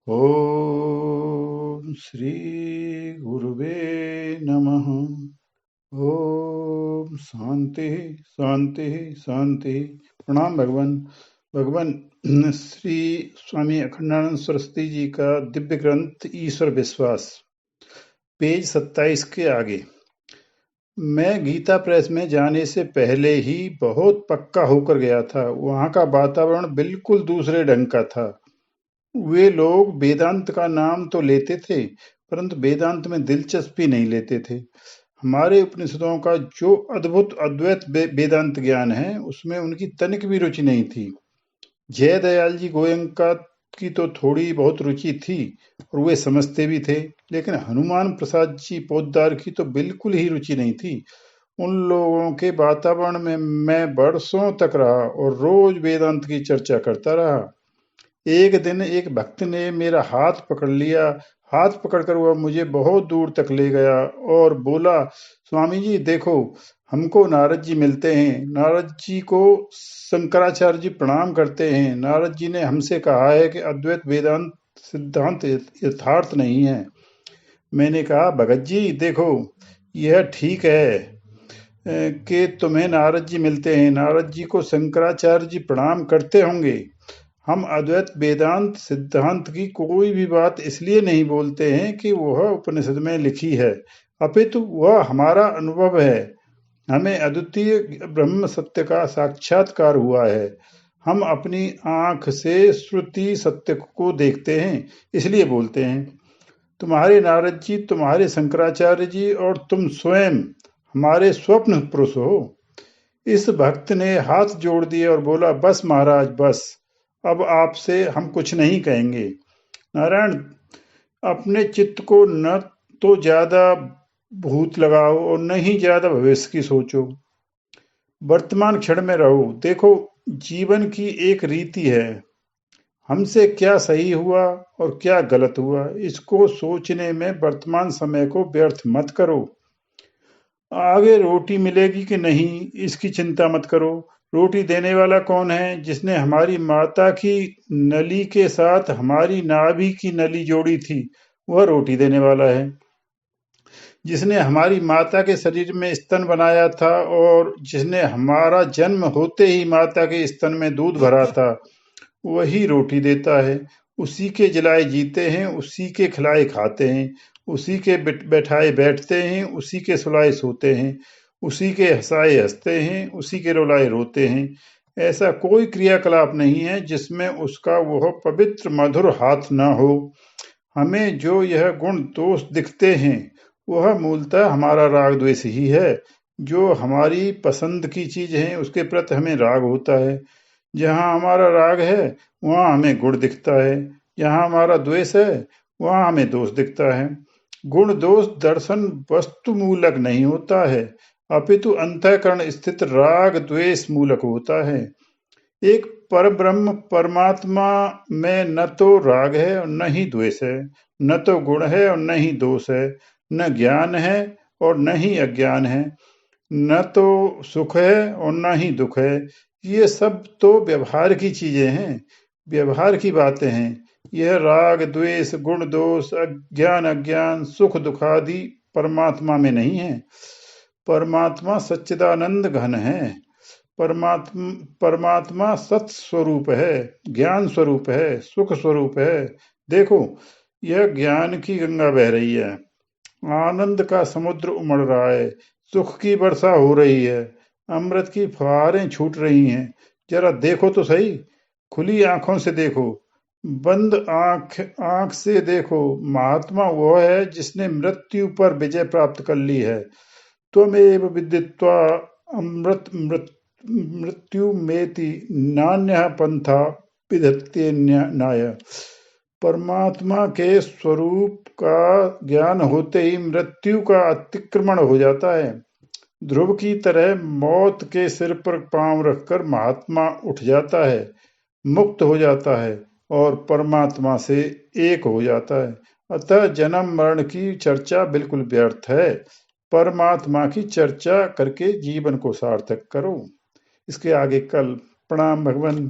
ओम श्री गुरुवे नमः। ओम शांति शांति शांति। प्रणाम भगवान। भगवान श्री स्वामी अखंडानंद सरस्वती जी का दिव्य ग्रंथ ईश्वर विश्वास, पेज 27 के आगे। मैं गीता प्रेस में जाने से पहले ही बहुत पक्का होकर गया था। वहाँ का वातावरण बिल्कुल दूसरे ढंग का था। वे लोग वेदांत का नाम तो लेते थे, परंतु वेदांत में दिलचस्पी नहीं लेते थे। हमारे उपनिषदों का जो अद्भुत अद्वैत वेदांत ज्ञान है, उसमें उनकी तनिक भी रुचि नहीं थी। जयदयाल जी गोयंका की तो थोड़ी बहुत रुचि थी और वे समझते भी थे, लेकिन हनुमान प्रसाद जी पोद्दार की तो बिल्कुल ही रुचि नहीं थी। उन लोगों के वातावरण में मैं बरसों तक रहा और रोज वेदांत की चर्चा करता रहा। एक दिन एक भक्त ने मेरा हाथ पकड़ लिया। हाथ पकड़कर वह मुझे बहुत दूर तक ले गया और बोला, स्वामी जी देखो, हमको नारद जी मिलते हैं। नारद जी को शंकराचार्य जी प्रणाम करते हैं। नारद जी ने हमसे कहा है कि अद्वैत वेदांत सिद्धांत यथार्थ नहीं है। मैंने कहा, भगत जी देखो, यह ठीक है कि तुम्हें नारद जी मिलते हैं। नारद जी को शंकराचार्य जी प्रणाम करते होंगे। हम अद्वैत वेदांत सिद्धांत की कोई भी बात इसलिए नहीं बोलते हैं कि वह उपनिषद में लिखी है, अपितु वह हमारा अनुभव है। हमें अद्वितीय ब्रह्म सत्य का साक्षात्कार हुआ है। हम अपनी आंख से श्रुति सत्य को देखते हैं, इसलिए बोलते हैं। तुम्हारे नारद जी, तुम्हारे शंकराचार्य जी और तुम स्वयं हमारे स्वप्न पुरुष हो। इस भक्त ने हाथ जोड़ दिए और बोला, बस महाराज बस, अब आपसे हम कुछ नहीं कहेंगे। नारायण, अपने चित्त को न तो ज्यादा भूत लगाओ और न ही ज्यादा भविष्य की सोचो। वर्तमान क्षण में रहो। देखो, जीवन की एक रीति है, हमसे क्या सही हुआ और क्या गलत हुआ, इसको सोचने में वर्तमान समय को व्यर्थ मत करो। आगे रोटी मिलेगी कि नहीं, इसकी चिंता मत करो। रोटी देने वाला कौन है? जिसने हमारी माता की नली के साथ हमारी नाभि की नली जोड़ी थी, वह रोटी देने वाला है। जिसने हमारी माता के शरीर में स्तन बनाया था और जिसने हमारा जन्म होते ही माता के स्तन में दूध भरा था, वही रोटी देता है। उसी के जिलाए जीते हैं, उसी के खिलाए खाते हैं, उसी के बैठाए बैठते हैं, उसी के सुलाए सोते हैं, उसी के हंसाए हंसते हैं, उसी के रुलाए रोते हैं। ऐसा कोई क्रियाकलाप नहीं है जिसमें उसका वह पवित्र मधुर हाथ न हो। हमें जो यह गुण दोष दिखते हैं, वह मूलतः हमारा राग द्वेष ही है। जो हमारी पसंद की चीज है, उसके प्रति हमें राग होता है। जहाँ हमारा राग है, वहाँ हमें गुण दिखता है। जहाँ हमारा द्वेष है, वहाँ हमें दोष दिखता है। गुण दोष दर्शन वस्तु मूलक नहीं होता है, अपितु अंतःकरण स्थित राग द्वेष मूलक होता है। एक परब्रह्म परमात्मा में न तो राग है और न ही द्वेष है, न तो गुण है और न ही दोष है, न ज्ञान है और न ही अज्ञान है, न तो सुख है और न ही दुख है। ये सब तो व्यवहार की चीजें हैं, व्यवहार की बातें हैं। यह राग द्वेष गुण दोष अज्ञान अज्ञान सुख दुख आदि परमात्मा में नहीं है। परमात्मा सच्चिदानंद घन है। परमात्मा सत स्वरूप है, ज्ञान स्वरूप है, सुख स्वरूप है। देखो, यह ज्ञान की गंगा बह रही है, आनंद का समुद्र उमड़ रहा है, सुख की वर्षा हो रही है, अमृत की फुहारें छूट रही हैं। जरा देखो तो सही, खुली आंखों से देखो, बंद आंख से देखो। महात्मा वह है जिसने मृत्यु पर विजय प्राप्त कर ली है। त्वमेव विदित्वा अमृत मृत्यु मेति नान्यः पंथा विधत्तेन्याय। परमात्मा के स्वरूप का ज्ञान होते ही मृत्यु का अतिक्रमण हो जाता है। ध्रुव की तरह मौत के सिर पर पांव रखकर महात्मा उठ जाता है, मुक्त हो जाता है और परमात्मा से एक हो जाता है। अतः जन्म मरण की चर्चा बिल्कुल व्यर्थ है। परमात्मा की चर्चा करके जीवन को सार्थक करो। इसके आगे कल। प्रणाम भगवान।